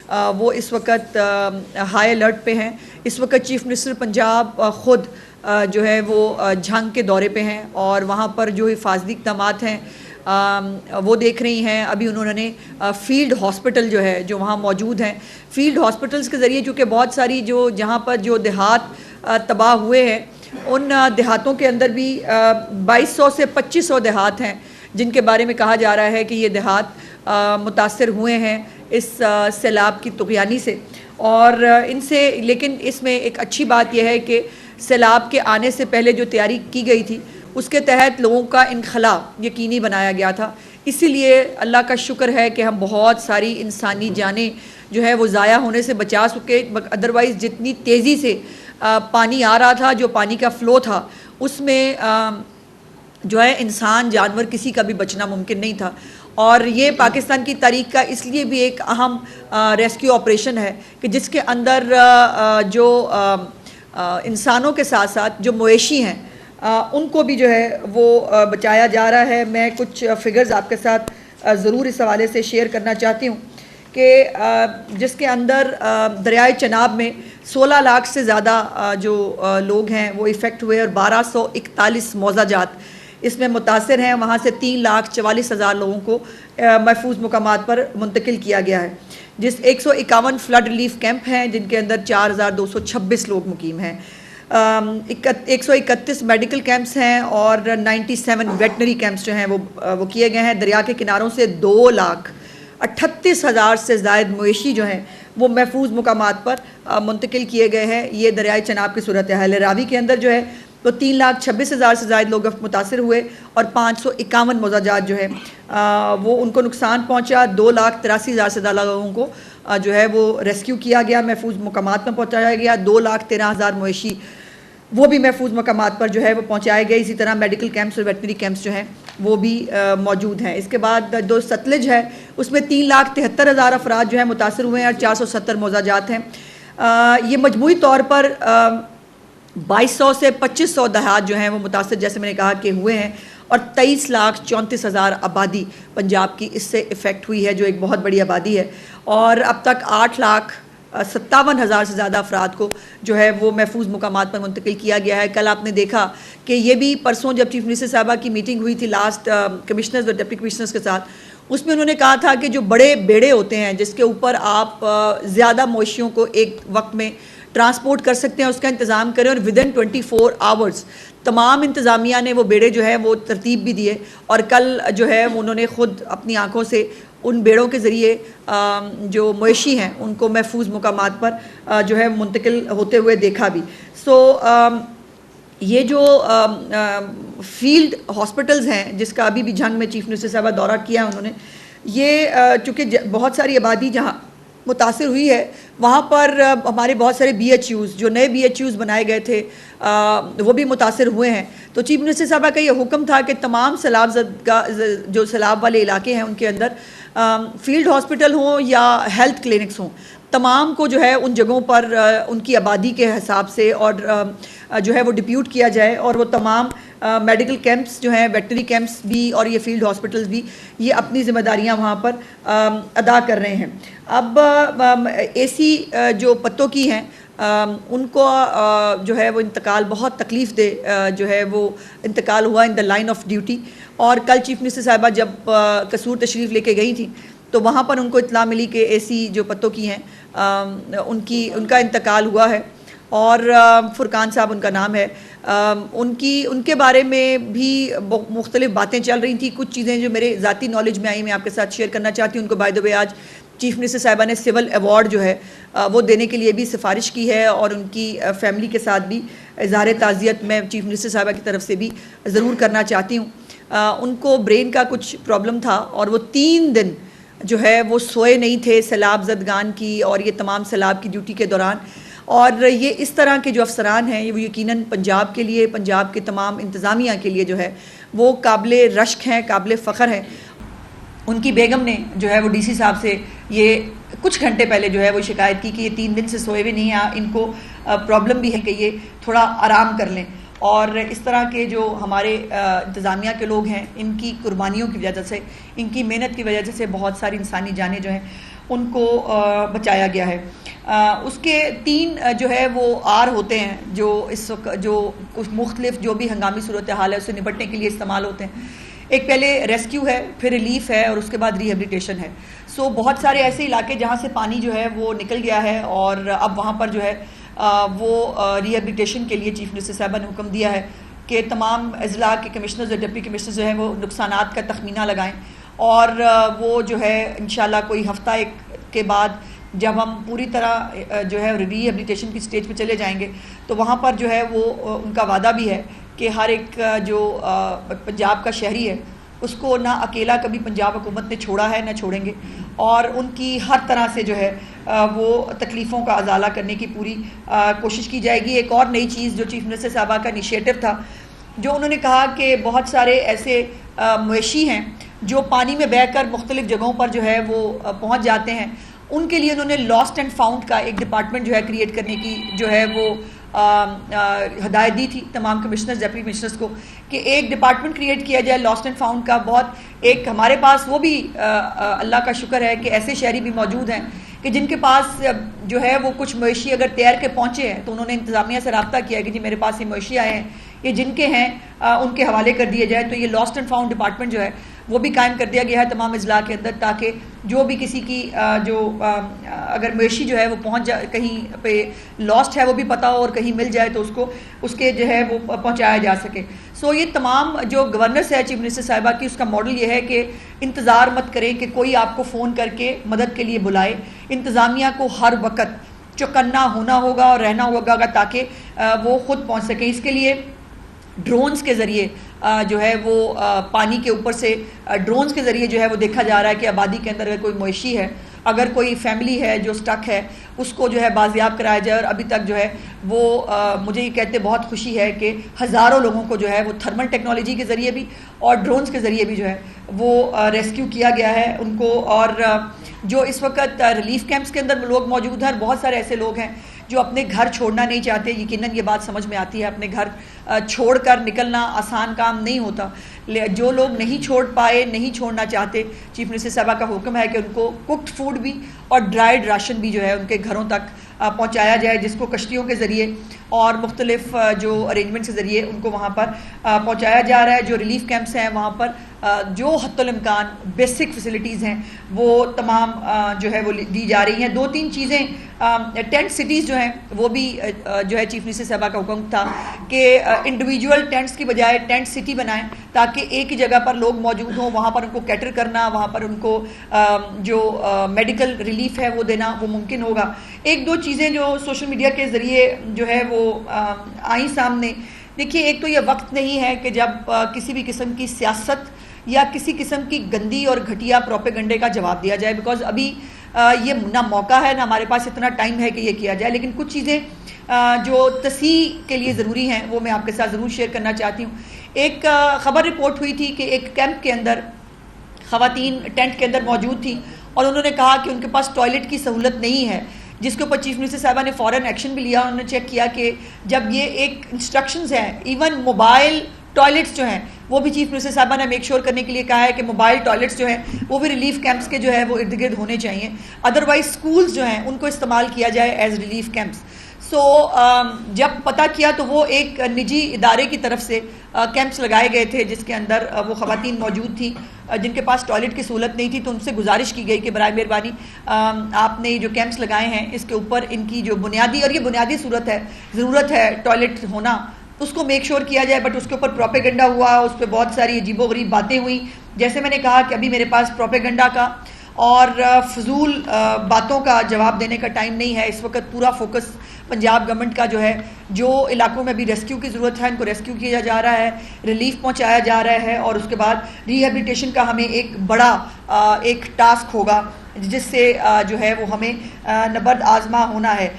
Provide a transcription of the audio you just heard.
وہ اس وقت high alert پہ ہیں. اس وقت چیف منسٹر پنجاب خود جو ہے وہ جھنگ کے دورے پہ ہیں اور وہاں پر جو حفاظتی اقدامات ہیں وہ دیکھ رہی ہیں. ابھی انہوں نے فیلڈ ہاسپٹل جو ہے جو وہاں موجود ہیں, فیلڈ ہاسپٹلس کے ذریعے چونکہ بہت ساری جہاں پر جو دیہات تباہ ہوئے ہیں ان دیہاتوں کے اندر بھی 2200 سے 2500 دیہات ہیں جن کے بارے میں کہا جا رہا ہے کہ یہ دیہات متاثر ہوئے ہیں اس سیلاب کی طغیانی سے. اور ان سے لیکن اس میں ایک اچھی بات یہ ہے کہ سیلاب کے آنے سے پہلے جو تیاری کی گئی تھی اس کے تحت لوگوں کا انخلاء یقینی بنایا گیا تھا. اسی لیے اللہ کا شکر ہے کہ ہم بہت ساری انسانی جانیں جو ہے وہ ضائع ہونے سے بچا سکے. ادروائز جتنی تیزی سے پانی آ رہا تھا, جو پانی کا فلو تھا, اس میں جو ہے انسان جانور کسی کا بھی بچنا ممکن نہیں تھا. اور یہ پاکستان کی تاریخ کا اس لیے بھی ایک اہم ریسکیو آپریشن ہے کہ جس کے اندر جو انسانوں کے ساتھ ساتھ جو مویشی ہیں ان کو بھی جو ہے وہ بچایا جا رہا ہے. میں کچھ فگرز آپ کے ساتھ ضرور اس حوالے سے شیئر کرنا چاہتی ہوں کہ جس کے اندر دریائے چناب میں 16 لاکھ سے زیادہ جو لوگ ہیں وہ افیکٹ ہوئے اور 1241 موضع جات اس میں متاثر ہیں. وہاں سے 3,44,000 لوگوں کو محفوظ مقامات پر منتقل کیا گیا ہے. 151 فلڈ ریلیف کیمپ ہیں جن کے اندر 4,226 لوگ مقیم ہیں. 131 میڈیکل کیمپس ہیں اور 97 ویٹنری کیمپس جو ہیں وہ کیے گئے ہیں. دریا کے کناروں سے 2,38,000 سے زائد مویشی جو ہیں وہ محفوظ مقامات پر منتقل کیے گئے ہیں. یہ دریائے چناب کی صورتحال ہے. راوی کے اندر جو ہے تو 3,26,000 سے زائد لوگ متاثر ہوئے اور 551 موضع جات جو ہے وہ ان کو نقصان پہنچا. 2,83,000 سے زیادہ لوگوں کو جو ہے وہ ریسکیو کیا گیا, محفوظ مقامات پر پہنچایا گیا. 2,13,000 مویشی وہ بھی محفوظ مقامات پر جو ہے وہ پہنچائے گئے. اسی طرح میڈیکل کیمپس اور ویٹنری کیمپس جو ہیں وہ بھی موجود ہیں. اس کے بعد جو ستلج ہے اس میں 3,73,000 افراد جو ہیں متاثر ہوئے ہیں اور 470 موضع جات ہیں. یہ مجموعی طور پر 2200 سے 2500 دیہات جو ہیں وہ متاثر جیسے میں نے کہا کہ ہوئے ہیں اور 23,34,000 آبادی پنجاب کی اس سے افیکٹ ہوئی ہے جو ایک بہت بڑی آبادی ہے. اور اب تک 8,57,000 سے زیادہ افراد کو جو ہے وہ محفوظ مقامات پر منتقل کیا گیا ہے. کل آپ نے دیکھا کہ یہ بھی پرسوں جب چیف منسٹر صاحبہ کی میٹنگ ہوئی تھی لاسٹ کمشنرز اور ڈپٹی کمشنرز کے ساتھ, اس میں انہوں نے کہا تھا کہ جو بڑے بیڑے ہوتے ہیں جس کے اوپر آپ زیادہ مویشیوں کو ایک وقت میں ٹرانسپورٹ کر سکتے ہیں اس کا انتظام کریں, اور ودن 24 آورز تمام انتظامیہ نے وہ بیڑے جو ہے وہ ترتیب بھی دیے. اور کل جو ہے انہوں نے خود اپنی آنکھوں سے ان بیڑوں کے ذریعے جو مویشی ہیں ان کو محفوظ مقامات پر جو ہے منتقل ہوتے ہوئے دیکھا بھی. یہ جو فیلڈ ہاسپٹلز ہیں جس کا ابھی بھی جھنگ میں چیف منسٹر صاحبہ دورہ کیا انہوں نے, یہ چونکہ بہت ساری آبادی جہاں متاثر ہوئی ہے وہاں پر ہمارے بہت سارے BHUs جو نئے BHUs بنائے گئے تھے وہ بھی متاثر ہوئے ہیں. تو چیف منسٹر صاحبہ کا یہ حکم تھا کہ تمام سیلاب زدگاہ جو سیلاب والے علاقے ہیں ان کے اندر فیلڈ ہاسپٹل ہوں یا ہیلتھ کلینکس ہوں, تمام کو جو ہے ان جگہوں پر ان کی آبادی کے حساب سے اور جو ہے وہ ڈپیوٹ کیا جائے, اور وہ تمام میڈیکل کیمپس جو ہیں ویٹنری کیمپس بھی اور یہ فیلڈ ہاسپٹلز بھی یہ اپنی ذمہ داریاں وہاں پر ادا کر رہے ہیں. اب AC جو پتوں کی ہیں ان کو جو ہے وہ انتقال بہت تکلیف دہ جو ہے وہ انتقال ہوا ان دا لائن آف ڈیوٹی. اور کل چیف منسٹر صاحبہ جب قصور تشریف لے کے گئی تھیں تو وہاں پر ان کو اطلاع ملی کہ AC جو پتوں کی ہیں ان کا انتقال ہوا ہے, اور فرقان صاحب ان کا نام ہے. ان کے بارے میں بھی مختلف باتیں چل رہی تھیں. کچھ چیزیں جو میرے ذاتی نالج میں آئی میں آپ کے ساتھ شیئر کرنا چاہتی ہوں. ان کو بائی دا وے آج چیف منسٹر صاحبہ نے سول ایوارڈ جو ہے وہ دینے کے لیے بھی سفارش کی ہے, اور ان کی فیملی کے ساتھ بھی اظہار تعزیت میں چیف منسٹر صاحبہ کی طرف سے بھی ضرور کرنا چاہتی ہوں. ان کو برین کا کچھ پرابلم تھا اور وہ 3 دن جو ہے وہ سوئے نہیں تھے سیلاب زدگان کی اور یہ تمام سیلاب کی ڈیوٹی کے دوران. اور یہ اس طرح کے جو افسران ہیں وہ یقیناً پنجاب کے لیے, پنجاب کے تمام انتظامیہ کے لیے جو ہے وہ قابل رشک ہیں, قابل فخر ہیں. ان کی بیگم نے جو ہے وہ DC صاحب سے یہ کچھ گھنٹے پہلے جو ہے وہ شکایت کی کہ یہ 3 دن سے سوئے ہوئے نہیں ہیں, ان کو پرابلم بھی ہے کہ یہ تھوڑا آرام کر لیں. اور اس طرح کے جو ہمارے انتظامیہ کے لوگ ہیں ان کی قربانیوں کی وجہ سے, ان کی محنت کی وجہ سے بہت ساری انسانی جانیں جو ہیں ان کو بچایا گیا ہے. اس کے 3 جو ہے وہ آر ہوتے ہیں جو اس وقت جو کچھ مختلف جو بھی ہنگامی صورتحال ہے اس سے نپٹنے کے لیے استعمال ہوتے ہیں. ایک پہلے ریسکیو ہے، پھر ریلیف ہے، اور اس کے بعد ریہیبلیٹیشن ہے. سو بہت سارے ایسے علاقے جہاں سے پانی جو ہے وہ نکل گیا ہے، اور اب وہاں پر جو ہے وہ ریہیبلیٹیشن کے لیے چیف منسٹر صاحبہ نے حکم دیا ہے کہ تمام اضلاع کے کمشنرز اور ڈپٹی کمشنرز جو ہیں وہ نقصانات کا تخمینہ لگائیں، اور وہ جو ہے انشاءاللہ کوئی ہفتہ ایک کے بعد جب ہم پوری طرح جو ہے ریہیبلیٹیشن کی سٹیج پہ چلے جائیں گے تو وہاں پر جو ہے وہ ان کا وعدہ بھی ہے کہ ہر ایک جو پنجاب کا شہری ہے اس کو نہ اکیلا کبھی پنجاب حکومت نے چھوڑا ہے نہ چھوڑیں گے، اور ان کی ہر طرح سے جو ہے وہ تکلیفوں کا ازالہ کرنے کی پوری کوشش کی جائے گی. ایک اور نئی چیز جو چیف منسٹر صاحبہ کا انیشیٹو تھا، جو انہوں نے کہا کہ بہت سارے ایسے مویشی ہیں جو پانی میں بہہ کر مختلف جگہوں پر جو ہے وہ پہنچ جاتے ہیں، ان کے لیے انہوں نے لاسٹ اینڈ فاؤنڈ کا ایک ڈپارٹمنٹ جو ہے کریٹ کرنے کی جو ہے وہ ہدایت دی تھی تمام کمشنرز ڈپٹی کمشنرز کو کہ ایک ڈپارٹمنٹ کریٹ کیا جائے لاسٹ اینڈ فاؤنڈ کا. بہت ایک ہمارے پاس وہ بھی اللہ کا شکر ہے کہ ایسے شہری بھی موجود ہیں کہ جن کے پاس جو ہے وہ کچھ مویشی اگر تیر کے پہنچے ہیں تو انہوں نے انتظامیہ سے رابطہ کیا کہ جی میرے پاس یہ مویشی آئے ہیں، یہ جن کے ہیں ان کے حوالے کر دیے جائے. تو یہ لاسٹ اینڈ فاؤنڈ ڈپارٹمنٹ جو ہے وہ بھی قائم کر دیا گیا ہے تمام اضلاع کے اندر، تاکہ جو بھی کسی کی جو اگر مویشی جو ہے وہ پہنچ کہیں پہ لاسٹ ہے وہ بھی پتہ ہو اور کہیں مل جائے تو اس کو اس کے جو ہے وہ پہنچایا جا سکے. سو یہ تمام جو گورننس ہے چیف منسٹر صاحبہ کی، اس کا ماڈل یہ ہے کہ انتظار مت کریں کہ کوئی آپ کو فون کر کے مدد کے لیے بلائے. انتظامیہ کو ہر وقت چوکنا ہونا ہوگا اور رہنا ہوگا تاکہ وہ خود پہنچ سکیں. اس کے لیے ڈرونز کے ذریعے جو ہے وہ پانی کے اوپر سے ڈرونز کے ذریعے جو ہے وہ دیکھا جا رہا ہے کہ آبادی کے اندر اگر کوئی مویشی ہے، اگر کوئی فیملی ہے جو سٹک ہے، اس کو جو ہے بازیاب کرایا جائے. اور ابھی تک جو ہے وہ مجھے یہ کہتے بہت خوشی ہے کہ ہزاروں لوگوں کو جو ہے وہ تھرمل ٹیکنالوجی کے ذریعے بھی اور ڈرونز کے ذریعے بھی جو ہے وہ ریسکیو کیا گیا ہے ان کو. اور جو اس وقت ریلیف کیمپس کے اندر لوگ موجود ہیں، بہت سارے ایسے لوگ ہیں جو اپنے گھر چھوڑنا نہیں چاہتے. یقیناً یہ بات سمجھ میں آتی ہے، اپنے گھر چھوڑ کر نکلنا آسان کام نہیں ہوتا. جو لوگ نہیں چھوڑ پائے، نہیں چھوڑنا چاہتے، چیف منسٹر صاحبہ کا حکم ہے کہ ان کو کوکڈ فوڈ بھی اور ڈرائیڈ راشن بھی جو ہے ان کے گھروں تک پہنچایا جائے، جس کو کشتیوں کے ذریعے اور مختلف جو ارینجمنٹس کے ذریعے ان کو وہاں پر پہنچایا جا رہا ہے. جو ریلیف کیمپس ہیں وہاں پر جو حتی الامکان بیسک فیسلٹیز ہیں وہ تمام جو ہے وہ دی جا رہی ہیں. 2-3 چیزیں ٹینٹ سٹیز جو ہیں وہ بھی جو ہے چیف منسٹر صاحبہ کا حکم تھا کہ انڈیویجول ٹینٹس کی بجائے ٹینٹ سٹی بنائیں تاکہ ایک ہی جگہ پر لوگ موجود ہوں، وہاں پر ان کو کیٹر کرنا، وہاں پر ان کو جو میڈیکل ریلیف ہے وہ دینا وہ ممکن ہوگا. 1-2 چیزیں جو سوشل میڈیا کے ذریعے جو ہے وہ آئیں سامنے. دیکھیے، ایک تو یہ وقت نہیں ہے کہ جب کسی بھی قسم کی سیاست یا کسی قسم کی گندی اور گھٹیا پروپیگنڈے کا جواب دیا جائے، بیکاز ابھی یہ نہ موقع ہے نہ ہمارے پاس اتنا ٹائم ہے کہ یہ کیا جائے. لیکن کچھ چیزیں جو تصحیح کے لیے ضروری ہیں وہ میں آپ کے ساتھ ضرور شیئر کرنا چاہتی ہوں. ایک خبر رپورٹ ہوئی تھی کہ ایک کیمپ کے اندر خواتین ٹینٹ کے اندر موجود تھی اور انہوں نے کہا کہ ان کے پاس ٹوائلٹ کی سہولت نہیں ہے، جس کے اوپر چیف منسٹر صاحبہ نے فوراً ایکشن بھی لیا. انہوں نے چیک کیا کہ جب یہ ایک انسٹرکشنز ہیں، ایون موبائل ٹوائلٹس جو ہیں وہ بھی چیف منسٹر صاحبہ نے میک شور کرنے کے لیے کہا ہے کہ موبائل ٹوائلٹس جو ہیں وہ بھی ریلیف کیمپس کے جو ہے وہ ارد گرد ہونے چاہیے. ادروائز اسکولز جو ہیں ان کو استعمال کیا جائے ایز ریلیف کیمپس. سو جب پتہ کیا تو وہ ایک نجی ادارے کی طرف سے کیمپس لگائے گئے تھے جس کے اندر وہ خواتین موجود تھیں جن کے پاس ٹوائلٹ کی سہولت نہیں تھی. تو ان سے گزارش کی گئی کہ برائے مہربانی آپ نے جو کیمپس لگائے ہیں اس کے اوپر ان کی جو بنیادی اور یہ بنیادی ضرورت ہے ٹوائلٹ ہونا، اس کو میک شور کیا جائے. بٹ اس کے اوپر پروپیگنڈا ہوا، اس پہ بہت ساری عجیب و غریب باتیں ہوئیں. جیسے میں نے کہا کہ ابھی میرے پاس پروپیگنڈا کا اور فضول باتوں کا جواب دینے کا ٹائم نہیں ہے. اس وقت پورا فوکس پنجاب گورنمنٹ کا جو ہے جو علاقوں میں ابھی ریسکیو کی ضرورت ہے ان کو ریسکیو کیا جا رہا ہے، ریلیف پہنچایا جا رہا ہے، اور اس کے بعد ریہیبلیٹیشن کا ہمیں ایک بڑا ایک ٹاسک ہوگا جس سے جو ہے وہ ہمیں نبرد آزما ہونا ہے.